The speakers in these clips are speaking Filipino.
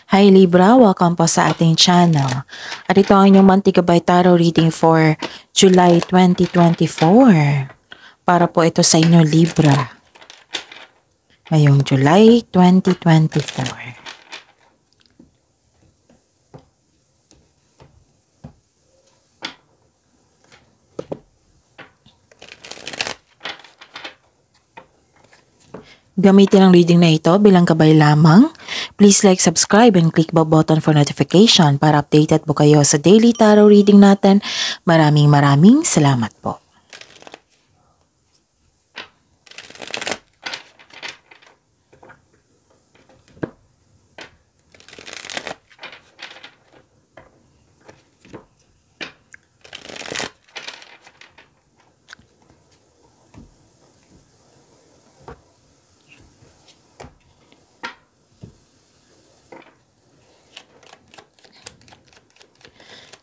Hi Libra, welcome po sa ating channel. At ito ang inyong Mantigabay Tarot reading for July 2024. Para po ito sa inyo Libra. Ngayong July 2024. Gamitin ang reading na ito bilang gabay lamang. Please like, subscribe, and click the button for notification para updated po kayo sa daily tarot reading natin. Maraming salamat po.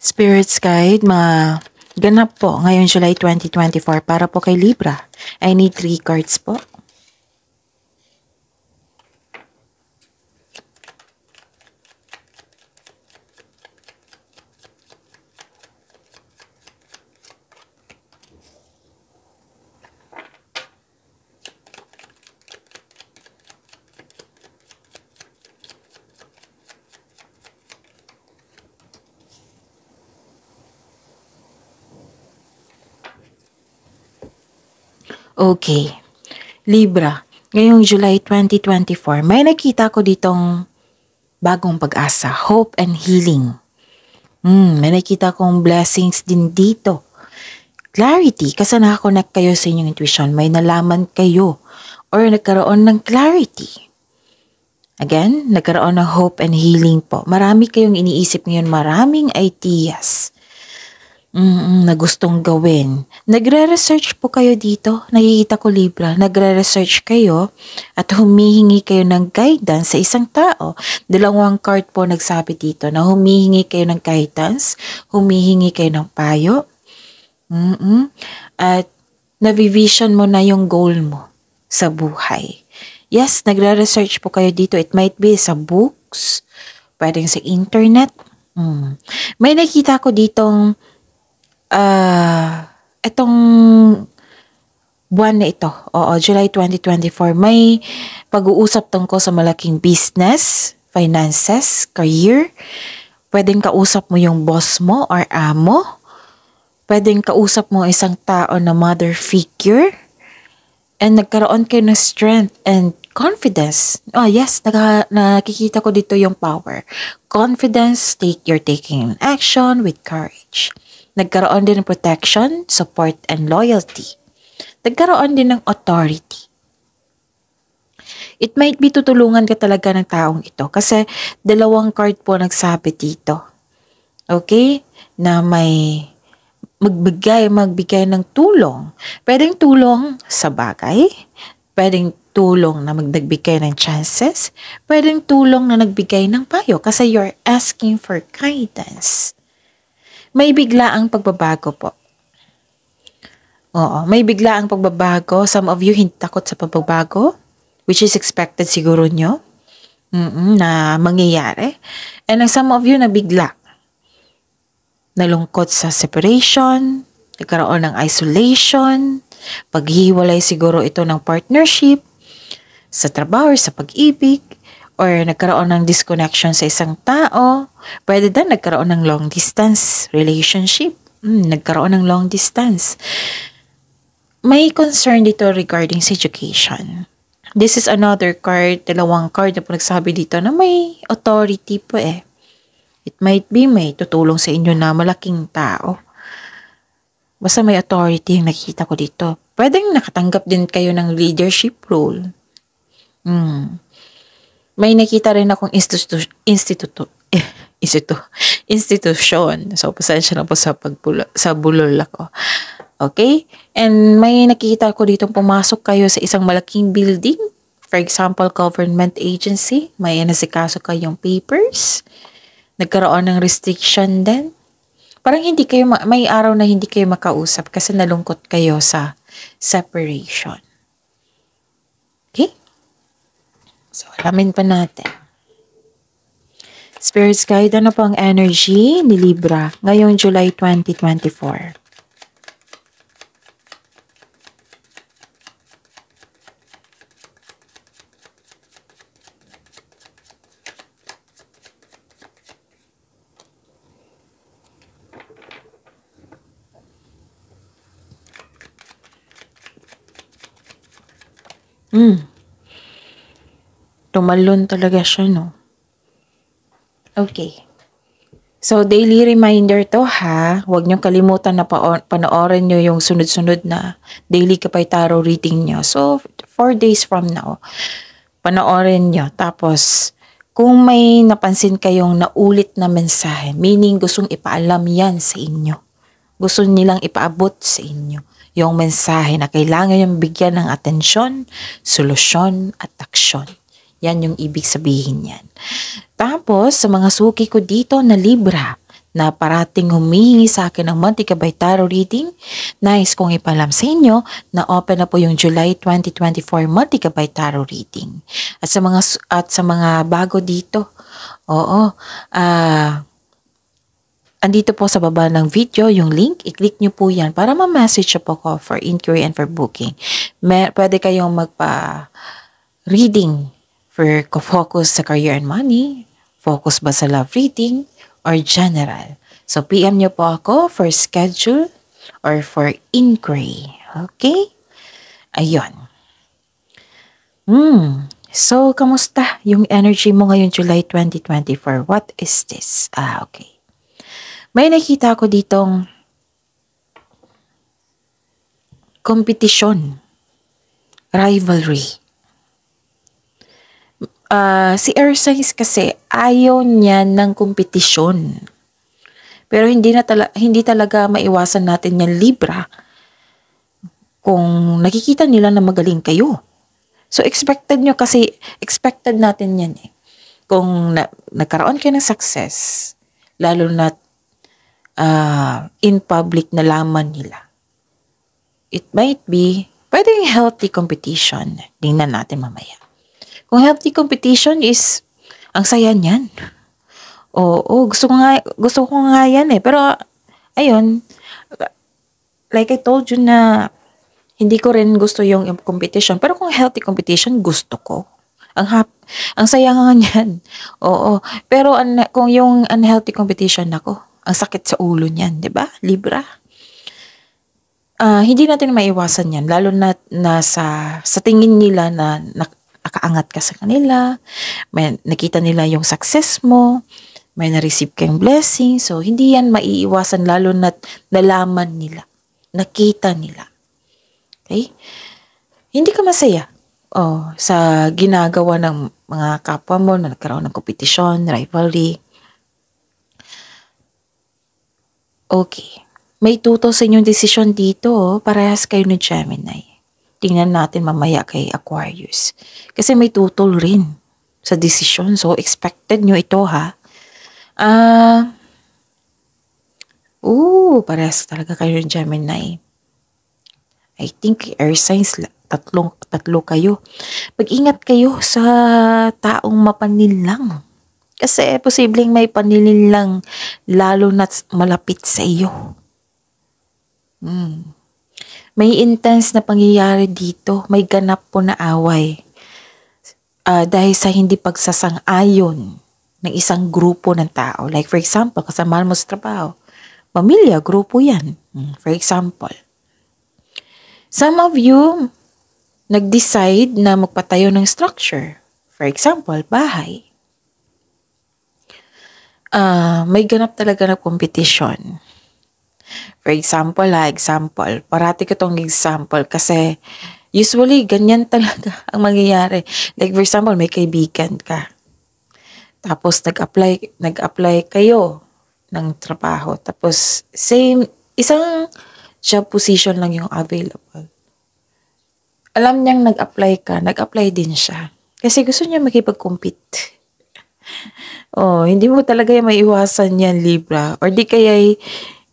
Spirits Guide, ganap po ngayong July 2024 para po kay Libra. I need 3 cards po. Okay. Libra, ngayong July 2024, may nakita ko ditong bagong pag-asa, hope and healing. May nakita kong blessings din dito. Clarity, kasi nakakonect kayo sa inyong intuition, may nalaman kayo or nagkaroon ng clarity. Again, nagkaroon ng hope and healing po. Marami kayong iniisip ngayon, maraming ideas na gustong gawin. Nagre-research po kayo dito. Nakikita ko Libra. Nagre-research kayo at humihingi kayo ng guidance sa isang tao. 2 card po nagsabi dito na humihingi kayo ng guidance, humihingi kayo ng payo. At navivision mo na yung goal mo sa buhay. Yes, nagre-research po kayo dito. It might be sa books, pwedeng sa internet. May nakita ko ditong itong buwan na ito, July 2024, may pag-uusap tungkol sa malaking business, finances, career. Pwedeng kausap mo yung boss mo or amo. Pwedeng kausap mo isang tao na mother figure. And nagkaroon kayo ng strength and confidence. Yes, nakikita ko dito yung power. Confidence, you're taking action with courage. Nagkaroon din ng protection, support, and loyalty. Nagkaroon din ng authority. It might be tutulungan ka talaga ng taong ito kasi 2 card po nagsabi dito. Okay? Na may magbigay ng tulong. Pwedeng tulong sa bagay, pwedeng tulong na magbigay ng chances, pwedeng tulong na nagbigay ng payo kasi you're asking for guidance. May biglaang pagbabago po. May biglaang pagbabago. Some of you hindi takot sa pagbabago, which is expected siguro nyo na mangyayari. And some of you na bigla. Nalungkot sa separation, nagkaroon ng isolation, paghiwalay siguro ito ng partnership, sa trabaho or sa pag-ibig, or nagkaroon ng disconnection sa isang tao. Pwede din nagkaroon ng long distance relationship. Nagkaroon ng long distance. May concern dito regarding sa education. This is another card, 2 card na po nagsabi dito na may authority po eh. It might be may tutulong sa inyo na malaking tao. Basta may authority yung nakikita ko dito. Pwedeng nakatanggap din kayo ng leadership role. May nakita rin akong institution. So, pasensya na po sa bulol ako. Okay? And may nakita ko dito pumasok kayo sa isang malaking building. For example, government agency. May nasikaso kayong papers. Nagkaroon ng restriction din. Parang hindi kayo, may araw na hindi kayo makausap kasi nalungkot kayo sa separation. Okay? So, alamin pa natin. Spirits Guide, ano po ang energy ni Libra ngayong July 2024? Tumalon talaga siya, no? Okay. So, daily reminder to ha. Huwag niyong kalimutan na panoorin niyo yung sunod-sunod na daily Kapay Tarot reading niyo. So, 4 days from now, panoorin niyo. Tapos, kung may napansin kayong naulit na mensahe, meaning gustong ipaalam yan sa inyo. Gusto nilang ipaabot sa inyo yung mensahe na kailangan yung bigyan ng atensyon, solusyon, at aksyon. Yan yung ibig sabihin yan. Tapos, sa mga suki ko dito na Libra, na parating humihingi sa akin ng Monthly Kapay Tarot reading, nais kong ipalam sa inyo na open na po yung July 2024 Monthly Kapay Tarot reading. At sa mga bago dito, andito po sa baba ng video yung link, i-click nyo po yan para ma-message po ko for inquiry and for booking. Pwede kayong magpa-reading for focus sa career and money, focus ba sa love reading, or general. So, PM nyo po ako for schedule or for inquiry. Okay? Ayun. So, kamusta yung energy mo ngayon July 2024? What is this? Okay. May nakita ko ditong competition, rivalry. Si Air Signs kasi ayaw niya ng kompetisyon. Pero hindi talaga maiwasan natin yan Libra kung nakikita nila na magaling kayo. So expected natin yan eh. Kung nagkaroon kayo ng success, lalo na in public nalaman nila. It might be pwedeng healthy competition. Tingnan natin mamaya. Kung healthy competition is, ang saya niyan. Oo, gusto ko nga yan eh. Pero, ayun, like I told you na, hindi ko rin gusto yung competition. Pero kung healthy competition, gusto ko. Ang saya nga niyan. Oo. Pero kung yung unhealthy competition ako, ang sakit sa ulo niyan, di ba? Libra. Hindi natin maiwasan yan. Lalo na sa tingin nila na nakaangat ka sa kanila, may nakita nila yung success mo, may na-receive kayong blessing, so hindi yan maiiwasan lalo na nalaman nila, nakita nila. Okay? Hindi ka masaya sa ginagawa ng mga kapwa mo na nagkaroon ng kompetisyon, rivalry. Okay. May tuto sa inyong desisyon dito, parehas kayo ni Gemini. Tingnan natin mamaya kay Aquarius. Kasi may tutol rin sa desisyon. So, expected nyo ito ha. Parehas talaga kayo ng Gemini. I think air signs, tatlo kayo. Pag-ingat kayo sa taong mapanlinlang. Kasi posibleng may panlilinlang lalo na malapit sa iyo. May intense na pangyayari dito. May ganap po na away. Dahil sa hindi pagsasang-ayon ng isang grupo ng tao. Like for example, kasama mo sa trabaho. Pamilya, grupo yan. For example. Some of you nag-decide na magpatayo ng structure. For example, bahay. May ganap talaga na competition. For example, parati ko tong example kasi usually ganyan talaga ang mangyayari. Like for example, may kaibigan ka. Tapos nag-apply kayo ng trabaho. Tapos isang job position lang yung available. Alam niyang nag-apply din siya. Kasi gusto niya makipag-compete. Hindi mo talaga yung maiwasan yan, Libra. Or di kaya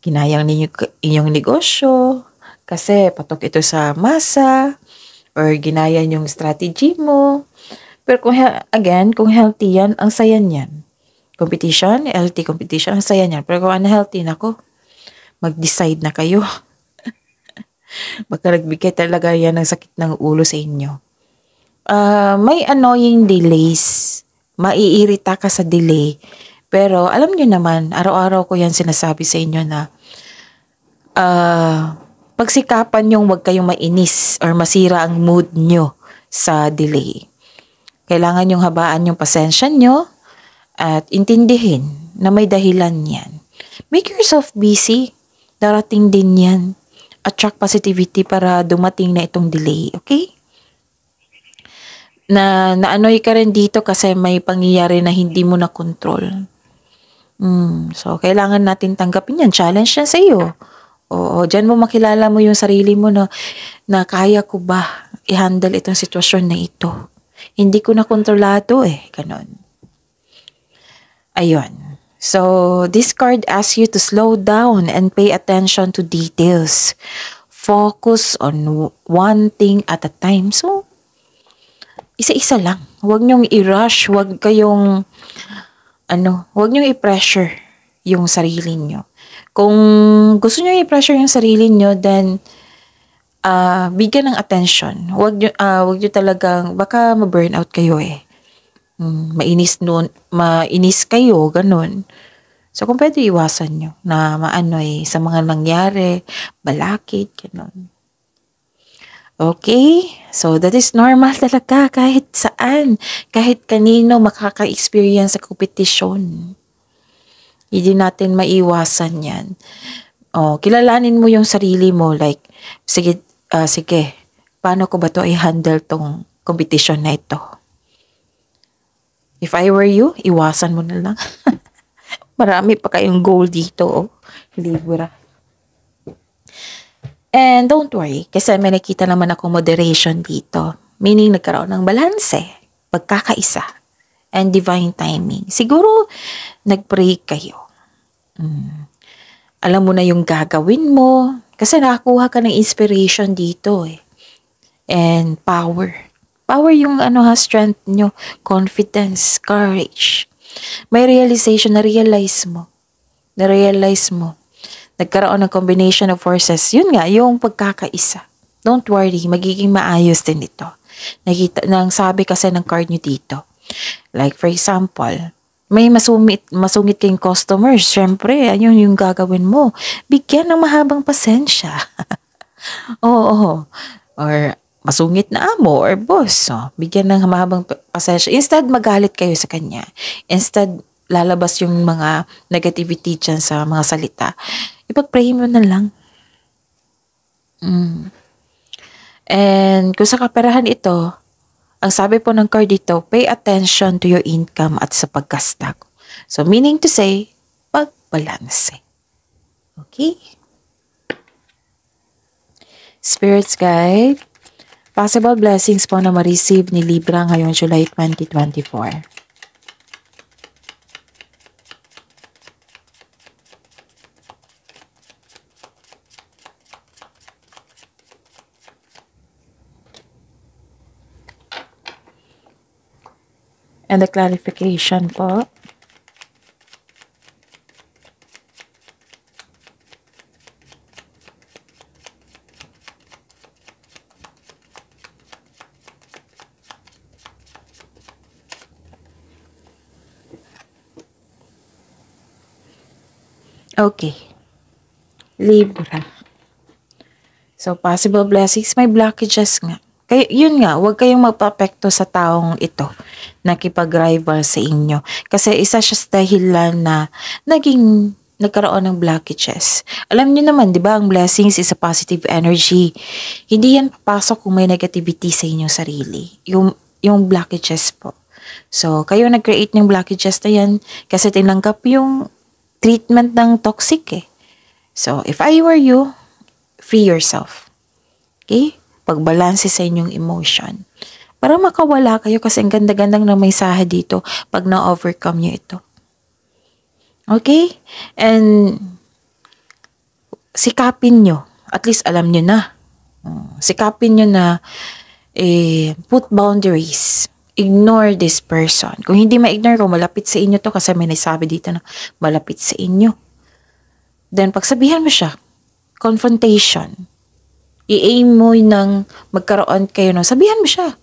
ginayang ninyo inyong negosyo kasi patok ito sa masa or ginaya yung strategy mo. Pero kung healthy yan, ang saya niyan. competition, healthy competition, ang saya niyan. Pero kung unhealthy, nako, mag-decide na kayo. Baka nagbigay talaga yan ng sakit ng ulo sa inyo. May annoying delays. Maiirita ka sa delay. Pero alam nyo naman, araw-araw ko yan sinasabi sa inyo na pagsikapan yung wag kayong mainis or masira ang mood nyo sa delay. Kailangan yung habaan yung pasensya nyo at intindihin na may dahilan yan. Make yourself busy. Darating din yan. Attract positivity para dumating na itong delay. Okay? Naanoy ka rin dito kasi may pangyayari na hindi mo na control. So, kailangan natin tanggapin yan. Challenge yan sa iyo. Oo, dyan mo makilala mo yung sarili mo na kaya ko ba i-handle itong sitwasyon na ito. Hindi ko na kontrolado ganon. Ayun. So, this card asks you to slow down and pay attention to details. Focus on one thing at a time. So, isa-isa lang. Huwag niyong i-rush, huwag niyong i-pressure yung sarili niyo. Kung gusto niyo i-pressure yung sarili niyo, then bigyan ng attention. Huwag niyo talagang baka ma-burnout kayo mainis kayo, ganun. So kung pwede iwasan niyo na maanoy sa mga nangyari, balakid, ganun. Okay? So that is normal talaga kahit saan, kahit kanino makaka-experience sa kompetisyon. Hindi natin maiwasan yan. Kilalanin mo yung sarili mo like, sige, paano ko ba to i-handle tong competition na ito? If I were you, iwasan mo na lang. Marami pa kayong goal dito, Libra. And don't worry, kasi may nakita naman ako moderation dito. Meaning nagkaroon ng balanse, pagkakaisa, and divine timing. Siguro, nag-pray kayo. Alam mo na yung gagawin mo. Kasi nakakuha ka ng inspiration dito And power. Power yung strength nyo. Confidence, courage. May realization, na-realize mo. Nagkaroon ng combination of forces. Yun nga, yung pagkakaisa. Don't worry, magiging maayos din ito. Nakita, nang sabi kasi ng card nyo dito. Like for example, may masungit kayong customers, syempre, ayun yung gagawin mo. Bigyan ng mahabang pasensya. Oo. Or masungit na amo or boss. Bigyan ng mahabang pasensya. Instead, magalit kayo sa kanya. Instead, lalabas yung mga negativity dyan sa mga salita. Ipag-pray mo na lang. And kung sa kaperahan ito, ang sabi po ng card dito, pay attention to your income at sa pagkasta. So, meaning to say, pagbalanse. Okay? Spirits guide, possible blessings po na ma-receive ni Libra ngayong July 2024. And the clarification po. Okay. Libra. So, possible blessings. May blockages nga. Kaya, yun nga, huwag kayong magpapekto sa taong ito na kipag-rival sa inyo. Kasi isa siya sa dahilan na nagkaroon ng blockages. Alam niyo naman, di ba, ang blessings is a positive energy. Hindi yan papasok kung may negativity sa inyong sarili. Yung blockages po. So, kayo nag-create ng blockages na yan kasi tinanggap yung treatment ng toxic So, if I were you, free yourself. Okay? Pagbalanse sa inyong emotion. Para makawala kayo kasi ang ganda-gandang na mensahe dito pag na-overcome nyo ito. Okay? And sikapin nyo. At least alam nyo na. Sikapin nyo na put boundaries. ignore this person. Kung hindi ma-ignore ko, malapit sa inyo to kasi may nasabi dito na malapit sa inyo. Then, pagsabihan mo siya, confrontation. I-aim mo ng magkaroon kayo ng, sabihan mo siya.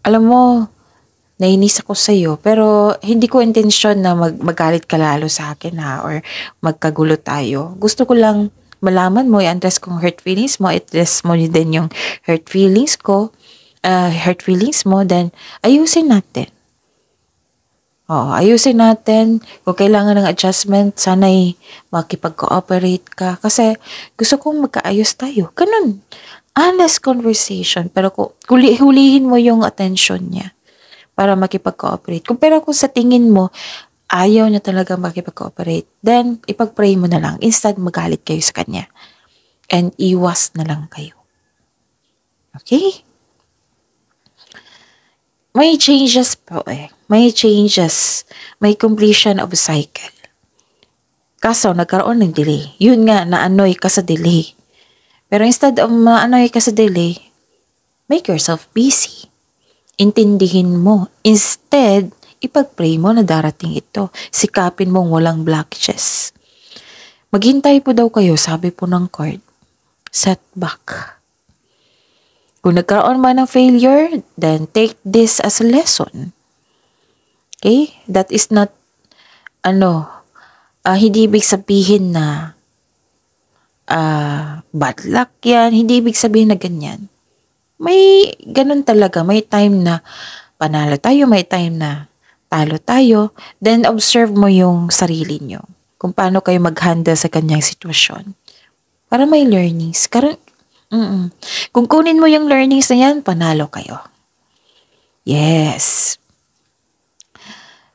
Alam mo, nainis ako sa'yo, pero hindi ko intensyon na magalit ka lalo sa akin ha, or magkagulo tayo. Gusto ko lang malaman mo, i-address kong hurt feelings mo, i-address mo din yung hurt feelings ko, then ayusin natin. Ayusin natin. Kung kailangan ng adjustment, sana'y makipag-cooperate ka. Kasi gusto kong magkaayos tayo. Ganun. Honest conversation. Pero kung hulihin mo yung attention niya para makipag-cooperate. Pero kung sa tingin mo, ayaw niya talaga makipag-cooperate, then ipag-pray mo na lang. Instead, magalit kayo sa kanya. And iwas na lang kayo. Okay? May changes po May changes. May completion of cycle. Kaso, nagkaroon ng delay. Yun nga, naanoy ka sa delay. Pero instead of maanoy ka sa delay, make yourself busy. Intindihin mo. Instead, ipag-pray mo na darating ito. Sikapin mong walang blockages. Maghintay po daw kayo, sabi po ng card. Setback. Kung nagkaroon man ng failure, then take this as a lesson. Okay? That is not, hindi ibig sabihin na bad luck yan. Hindi ibig sabihin na ganyan. May ganun talaga. May time na panalo tayo, may time na talo tayo. Then observe mo yung sarili nyo. Kung paano kayo mag-handle sa kanyang sitwasyon. Para may learnings. Kung kunin mo yung learnings na yan, panalo kayo. Yes.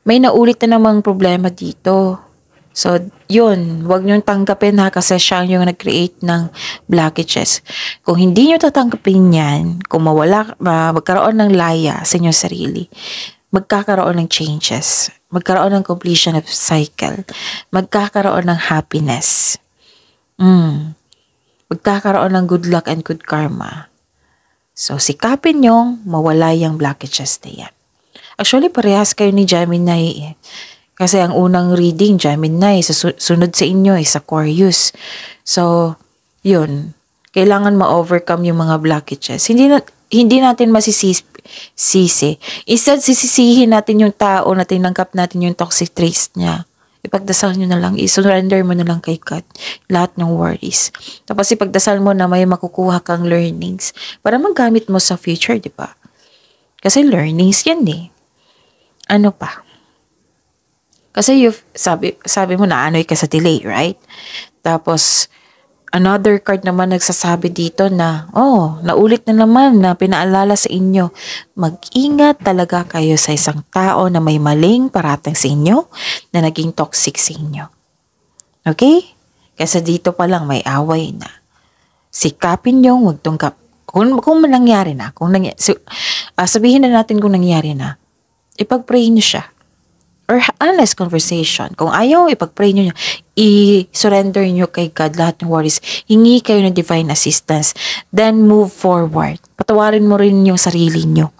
May naulit na namang problema dito. So, yun. Huwag niyong tanggapin ha kasi siya yung nag-create ng blockages. Kung hindi niyo tatanggapin yan, kung magkaroon ng laya sa inyong sarili, magkakaroon ng changes. Magkaroon ng completion of cycle. Magkakaroon ng happiness. Magkakaroon ng good luck and good karma. So, sikapin nyong mawala yung blockages na yan. Actually, parehas kayo ni Gemini. Kasi ang unang reading, Gemini, sunod sa inyo is Aquarius. So, yun. Kailangan ma-overcome yung mga blockages. Hindi natin masisisi. Instead, sisisihin natin yung tao na tinanggap natin yung toxic traits niya. Ipagdasal nyo na lang, i-surrender mo na lang kay God lahat ng worries. Tapos ipagdasal mo na may makukuha kang learnings para magamit mo sa future, di ba? Kasi learnings yan Ano pa? Kasi sabi mo na anoy ka sa delay, right? Tapos, another card naman nagsasabi dito na, naulit na naman na pinaalala sa inyo, mag-ingat talaga kayo sa isang tao na may maling paratang sa inyo na naging toxic sa inyo. Okay? Kasi dito pa lang may away na. Sikapin yung magtunggap. Kung nangyari na, sabihin na natin kung nangyari na, ipag-pray nyo siya. Or honest conversation. Kung ayaw, ipag-pray nyo, i-surrender nyo kay God lahat ng worries. Hingi kayo ng divine assistance. Then move forward. Patawarin mo rin yung sarili nyo.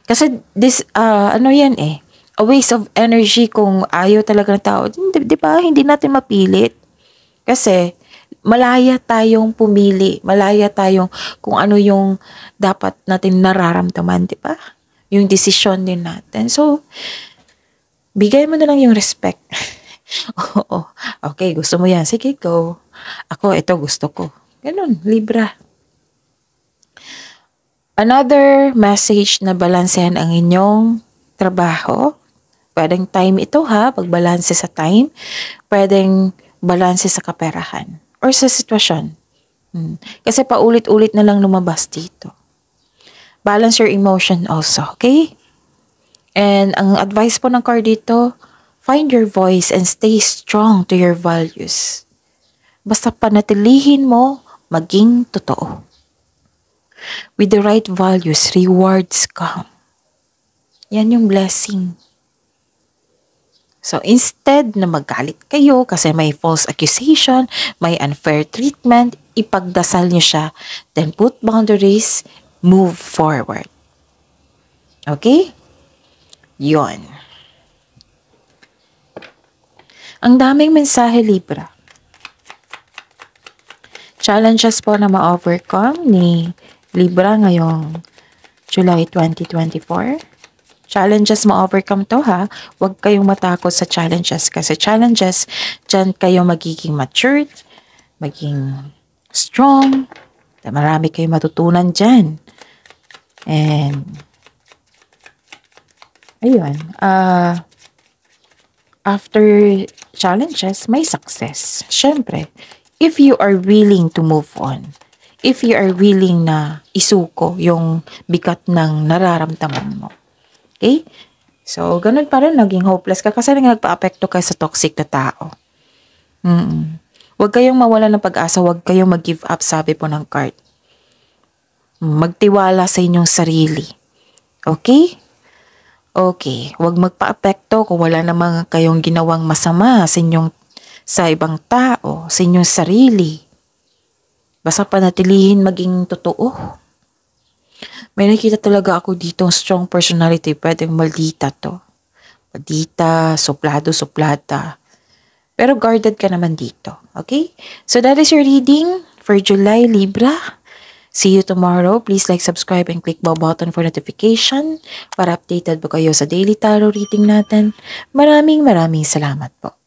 Kasi this, a waste of energy kung ayaw talaga ng tao. Di ba? Hindi natin mapilit. Kasi, malaya tayong pumili. Malaya tayong kung ano yung dapat natin nararamdaman. Di ba? Yung desisyon din natin. So, bigay mo na lang yung respect. Oo. Okay, gusto mo yan. Sige, go. Ako, ito gusto ko. Ganun, Libra. Another message na balansehan ang inyong trabaho. Pwedeng time ito pagbalanse sa time. Pwedeng balanse sa kaperahan. Or sa sitwasyon. Kasi paulit-ulit na lang lumabas dito. Balance your emotion also, okay? And ang advice po ng card dito, find your voice and stay strong to your values. Basta panatilihin mo, maging totoo. With the right values, rewards come. Yan yung blessing. So instead na magalit kayo kasi may false accusation, may unfair treatment, ipagdasal niyo siya. Then put boundaries, move forward. Okay? Yon. Ang daming mensahe, Libra. Challenges po na ma-overcome ni Libra ngayong July 2024. Challenges ma-overcome to ha. Huwag kayong matakot sa challenges kasi challenges, dyan kayo magiging matured, maging strong, marami kayong matutunan dyan. And, ayun, after challenges, may success. Syempre, if you are willing to move on, if you are willing na isuko yung bigat ng nararamdaman mo. Okay? So, ganun pa rin, naging hopeless ka kasi nagpa-apekto ka sa toxic na tao. Huwag kayong mawala ng pag-asa, huwag kayong mag-give up, sabi po ng card. Magtiwala sa inyong sarili. Okay? Okay, huwag magpa-apekto kung wala namang kayong ginawang masama sa ibang tao, sa inyong sarili. Basta panatilihin maging totoo. May nakita talaga ako dito, strong personality, pwedeng maldita to. Maldita, suplado-suplada. Pero guarded ka naman dito, okay? So that is your reading for July, Libra. See you tomorrow. Please like, subscribe, and click bell button for notification para updated po kayo sa daily tarot reading natin. Maraming salamat po.